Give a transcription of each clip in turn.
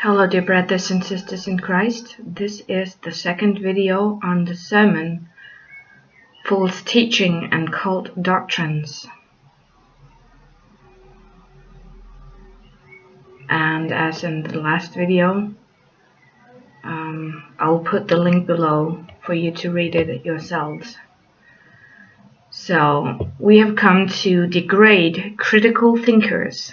Hello dear brothers and sisters in Christ. This is the second video on the sermon, False Teaching and Cult Doctrines. And as in the last video, I'll put the link below for you to read it yourselves. So, we have come to degrade critical thinkers.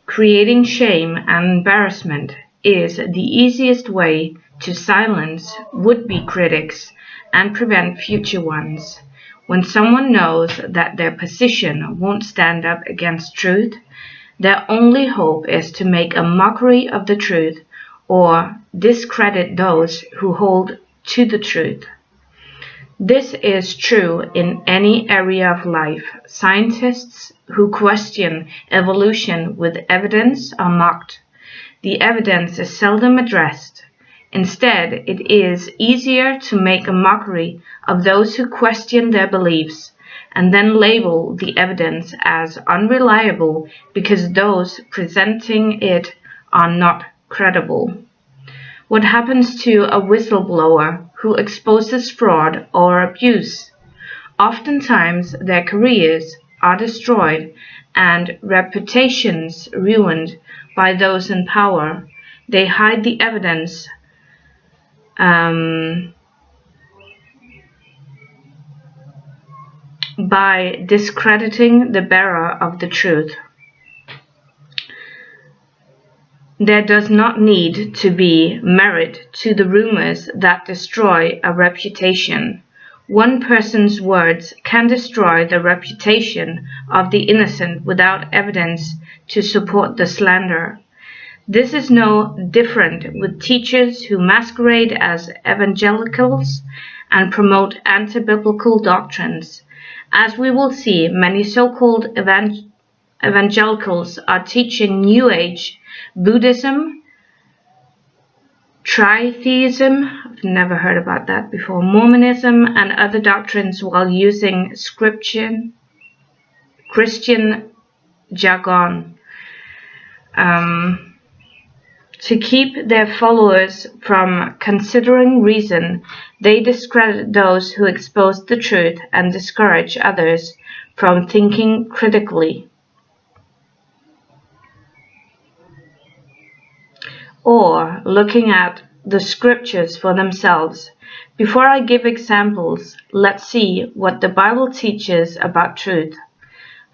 Creating shame and embarrassment is the easiest way to silence would-be critics and prevent future ones. When someone knows that their position won't stand up against truth, their only hope is to make a mockery of the truth or discredit those who hold to the truth. This is true in any area of life. Scientists who question evolution with evidence are mocked. The evidence is seldom addressed. Instead, it is easier to make a mockery of those who question their beliefs and then label the evidence as unreliable because those presenting it are not credible. What happens to a whistleblower who exposes fraud or abuse? Oftentimes, their careers are destroyed and reputations ruined by those in power. They hide the evidence by discrediting the bearer of the truth. There does not need to be merit to the rumors that destroy a reputation. One person's words can destroy the reputation of the innocent without evidence to support the slander. This is no different with teachers who masquerade as evangelicals and promote anti-biblical doctrines. As we will see, many so-called evangelicals are teaching New Age, Buddhism, tritheism, I've never heard about that before, Mormonism, and other doctrines while using Christian jargon to keep their followers from considering reason. They discredit those who expose the truth and discourage others from thinking critically or looking at the scriptures for themselves. Before I give examples, let's see what the Bible teaches about truth.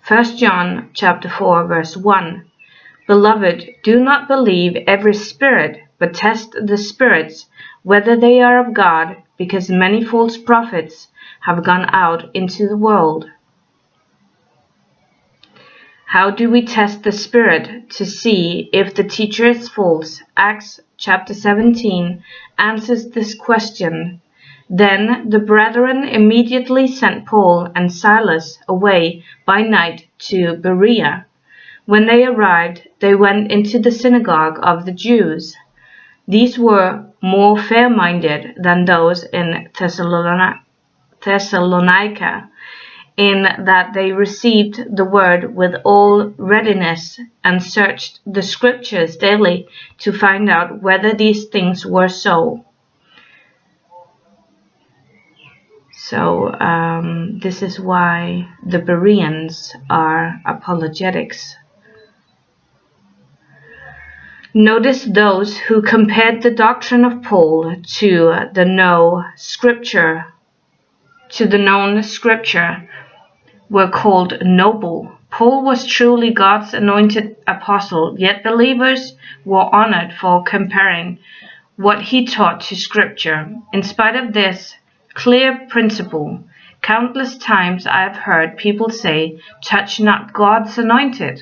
1 John chapter 4 verse 1. Beloved, do not believe every spirit, but test the spirits, whether they are of God, because many false prophets have gone out into the world. How do we test the spirit to see if the teacher is false? Acts chapter 17 answers this question. Then the brethren immediately sent Paul and Silas away by night to Berea. When they arrived, they went into the synagogue of the Jews. These were more fair-minded than those in Thessalonica, in that they received the word with all readiness and searched the scriptures daily to find out whether these things were so. So this is why the Bereans are apologetics. Notice those who compared the doctrine of Paul to the known scripture were called noble. Paul was truly God's anointed apostle, yet believers were honored for comparing what he taught to scripture. In spite of this clear principle, countless times I have heard people say, "Touch not God's anointed."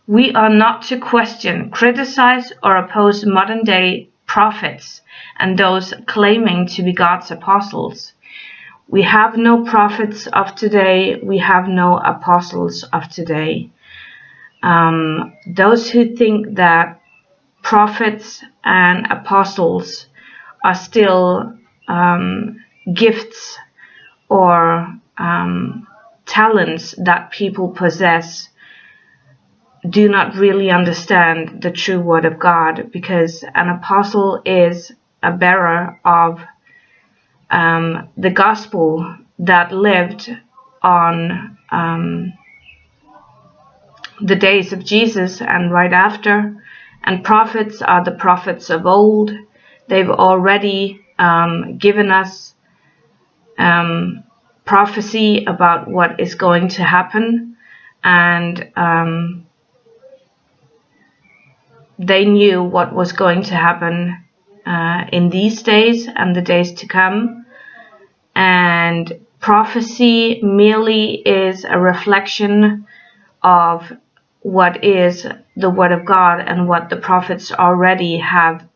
We are not to question, criticize, or oppose modern-day prophets and those claiming to be God's apostles. We have no prophets of today. We have no apostles of today. Those who think that prophets and apostles are still gifts or talents that people possess do not really understand the true word of God, because an apostle is a bearer of the gospel that lived on the days of Jesus and right after. And prophets are the prophets of old. They've already given us prophecy about what is going to happen, and they knew what was going to happen in these days and the days to come. And prophecy merely is a reflection of what is the Word of God and what the prophets already have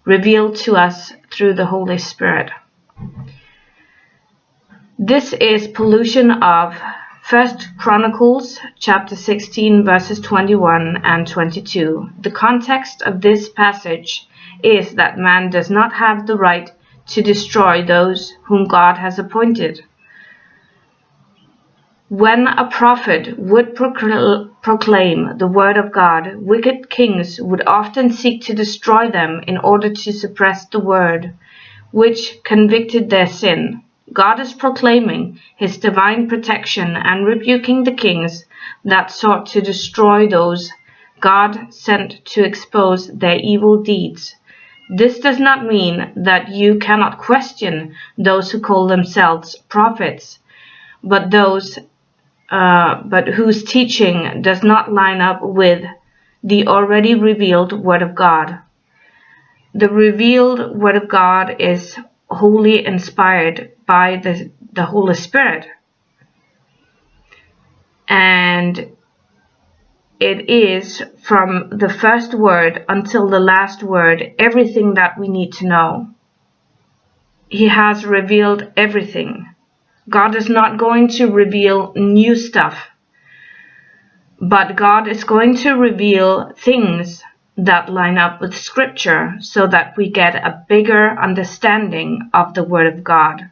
revealed to us through the Holy Spirit. This is pollution of 1 Chronicles chapter 16 verses 21 and 22. The context of this passage is that man does not have the right to destroy those whom God has appointed. When a prophet would proclaim the word of God, wicked kings would often seek to destroy them in order to suppress the word, which convicted their sin. God is proclaiming his divine protection and rebuking the kings that sought to destroy those God sent to expose their evil deeds. This does not mean that you cannot question those who call themselves prophets, but whose teaching does not line up with the already revealed Word of God. The revealed Word of God is wholly inspired by the Holy Spirit, and it is from the first word until the last word everything that we need to know. He has revealed everything. God is not going to reveal new stuff, but God is going to reveal things that line up with Scripture so that we get a bigger understanding of the Word of God.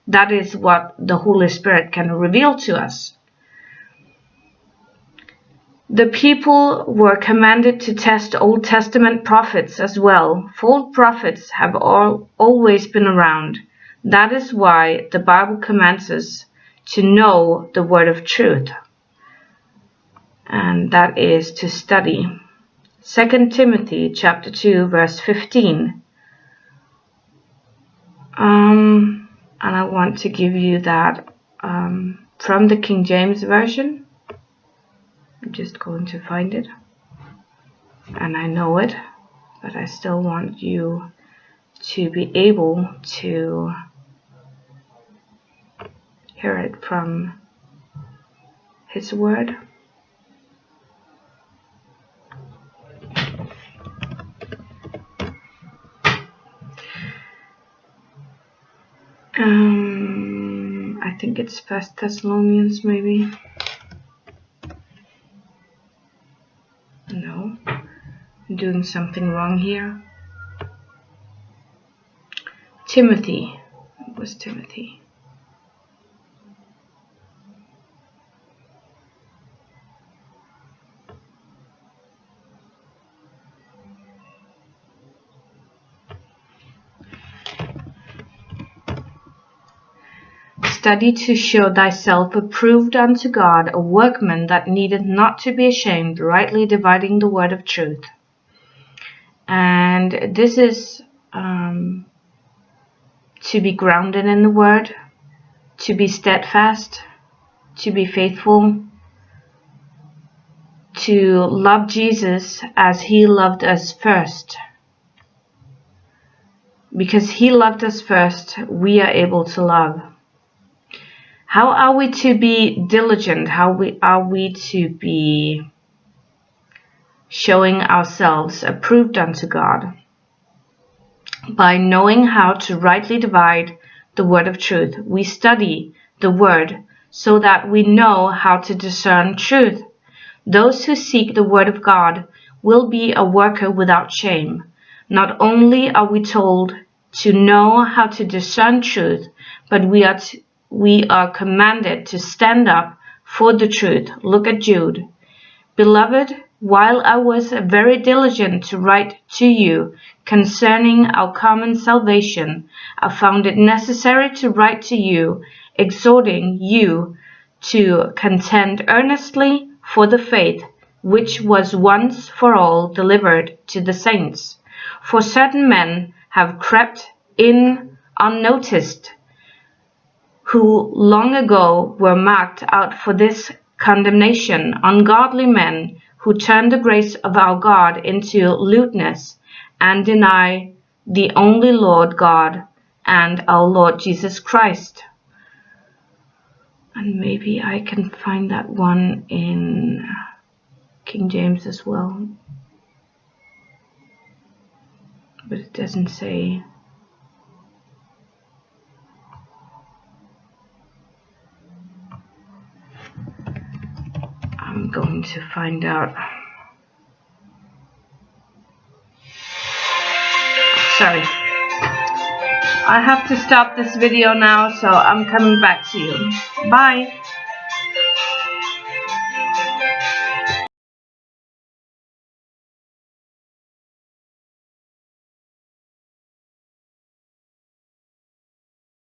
That is what the Holy Spirit can reveal to us. The people were commanded to test Old Testament prophets as well. False prophets have always been around. That is why the Bible commands us to know the word of truth, and that is to study. 2 Timothy chapter 2 verse 15. And I want to give you that from the King James Version. I'm just going to find it, and I know it, but I still want you to be able to hear it from His Word. I think it's 1 Thessalonians, maybe. No, I'm doing something wrong here. Timothy. It was Timothy. Study to show thyself approved unto God, a workman that needeth not to be ashamed, rightly dividing the word of truth. And this is to be grounded in the word, to be steadfast, to be faithful, to love Jesus as He loved us first. Because He loved us first, we are able to love. How are we to be diligent? How are we to be showing ourselves approved unto God? By knowing how to rightly divide the word of truth. We study the word so that we know how to discern truth. Those who seek the word of God will be a worker without shame. Not only are we told to know how to discern truth, but we are commanded to stand up for the truth. Look at Jude. Beloved, while I was very diligent to write to you concerning our common salvation, I found it necessary to write to you, exhorting you to contend earnestly for the faith which was once for all delivered to the saints. For certain men have crept in unnoticed, who long ago were marked out for this condemnation, ungodly men who turn the grace of our God into lewdness and deny the only Lord God and our Lord Jesus Christ. And maybe I can find that one in King James as well, but it doesn't say. I'm going to find out. Sorry. I have to stop this video now, so I'm coming back to you. Bye.